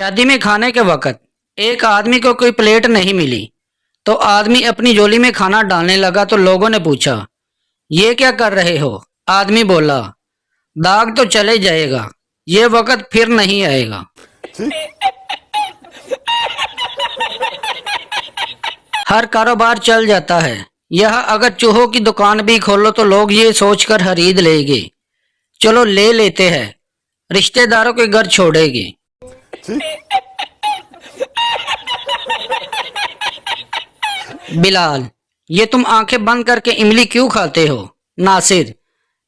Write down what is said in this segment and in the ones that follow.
शादी में खाने के वक्त एक आदमी को कोई प्लेट नहीं मिली तो आदमी अपनी झोली में खाना डालने लगा तो लोगों ने पूछा, ये क्या कर रहे हो? आदमी बोला, दाग तो चले जाएगा, ये वक्त फिर नहीं आएगा। हर कारोबार चल जाता है। यह अगर चूहों की दुकान भी खोलो तो लोग ये सोचकर खरीद लेंगे, चलो ले लेते हैं, रिश्तेदारों के घर छोड़ेंगे। बिलाल, ये तुम आंखें बंद करके इमली क्यों खाते हो? नासिर,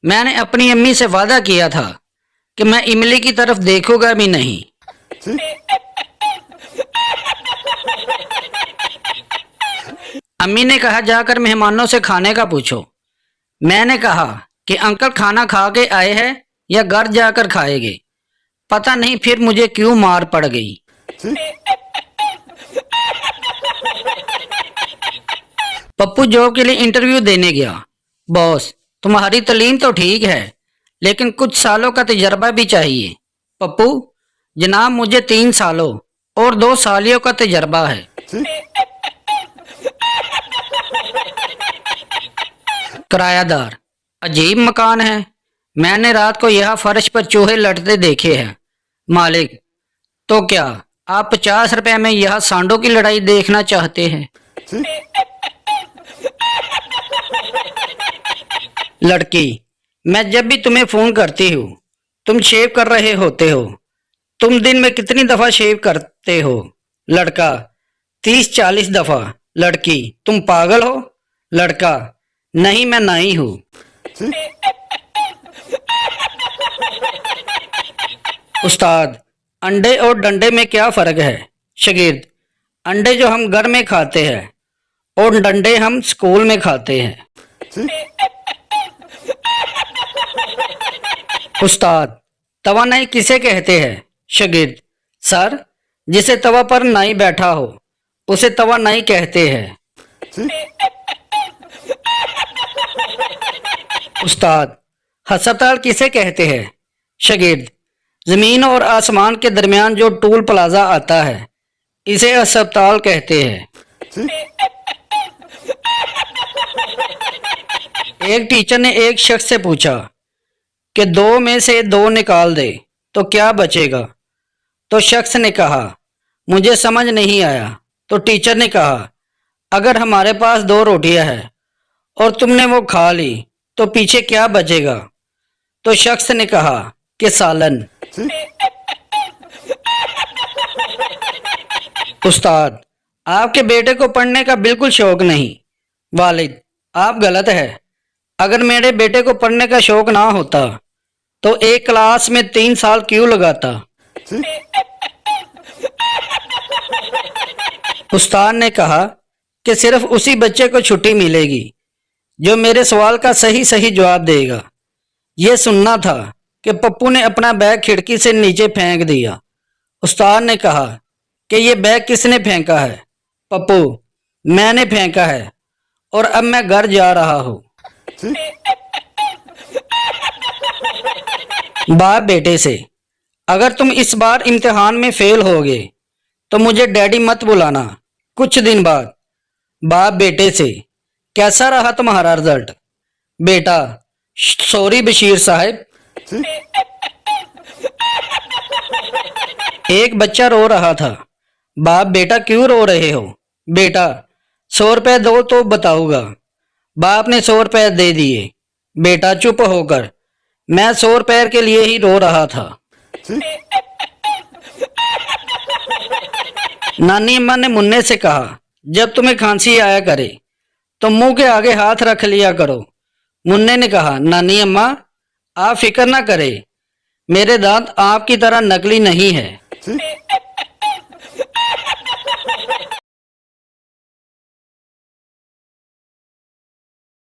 मैंने अपनी अम्मी से वादा किया था कि मैं इमली की तरफ देखूंगा भी नहीं। अम्मी ने कहा जाकर मेहमानों से खाने का पूछो। मैंने कहा कि अंकल खाना खा के आए हैं या घर जाकर खाएंगे। पता नहीं फिर मुझे क्यों मार पड़ गई। पप्पू जॉब के लिए इंटरव्यू देने गया। बॉस, तुम्हारी तालीम तो ठीक है लेकिन कुछ सालों का तजर्बा भी चाहिए। पप्पू, जनाब मुझे 3 सालों और 2 सालियों का तजर्बा है। किरायादार, अजीब मकान है, मैंने रात को यह फर्श पर चूहे लड़ते देखे हैं। मालिक, तो क्या आप 50 रुपए में यह सांडों की लड़ाई देखना चाहते हैं? लड़की, मैं जब भी तुम्हें फोन करती हूँ तुम शेव कर रहे होते हो। तुम दिन में कितनी दफा शेव करते हो? लड़का, 30-40 दफा। लड़की, तुम पागल हो? लड़का, नहीं मैं नाई हूँ। उस्ताद, अंडे और डंडे में क्या फर्क है? शागिर्द, अंडे जो हम घर में खाते हैं और डंडे हम स्कूल में खाते हैं। उस्ताद, तवा नाई किसे कहते हैं? शागिर्द, सर, जिसे तवा पर नाई बैठा हो उसे तवा नाई कहते हैं। उस्ताद, अस्पताल किसे कहते हैं? शागिर्द, जमीन और आसमान के दरमियान जो टूल प्लाजा आता है इसे अस्पताल कहते हैं। एक टीचर ने एक शख्स से पूछा कि 2 में से 2 निकाल दे तो क्या बचेगा? तो शख्स ने कहा, मुझे समझ नहीं आया। तो टीचर ने कहा, अगर हमारे पास 2 रोटियां हैं और तुमने वो खा ली तो पीछे क्या बचेगा? तो शख्स ने कहा कि सालन। उस्ताद, आपके बेटे को पढ़ने का बिल्कुल शौक नहीं। वालिद, आप गलत है। अगर मेरे बेटे को पढ़ने का शौक ना होता तो एक क्लास में 3 साल क्यों लगाता? उस्ताद ने कहा कि सिर्फ उसी बच्चे को छुट्टी मिलेगी जो मेरे सवाल का सही सही जवाब देगा। यह सुनना था कि पप्पू ने अपना बैग खिड़की से नीचे फेंक दिया। उस्ताद ने कहा कि यह बैग किसने फेंका है? पप्पू, मैंने फेंका है और अब मैं घर जा रहा हूँ। बाप बेटे से, अगर तुम इस बार इम्तिहान में फेल होगे तो मुझे डैडी मत बुलाना। कुछ दिन बाद बाप बेटे से, कैसा रहा तुम्हारा रिजल्ट? बेटा, सॉरी बशीर साहब। एक बच्चा रो रहा था। बाप, बेटा क्यों रो रहे हो? बेटा, 100 रुपए दो तो बताऊंगा। बाप ने 100 रुपए दे दिए। बेटा चुप होकर, मैं 100 रुपए के लिए ही रो रहा था। नानी अम्मा ने मुन्ने से कहा, जब तुम्हें खांसी आया करे तो मुंह के आगे हाथ रख लिया करो। मुन्ने ने कहा, नानी अम्मा आप फिक्र ना करें, मेरे दांत आपकी तरह नकली नहीं है।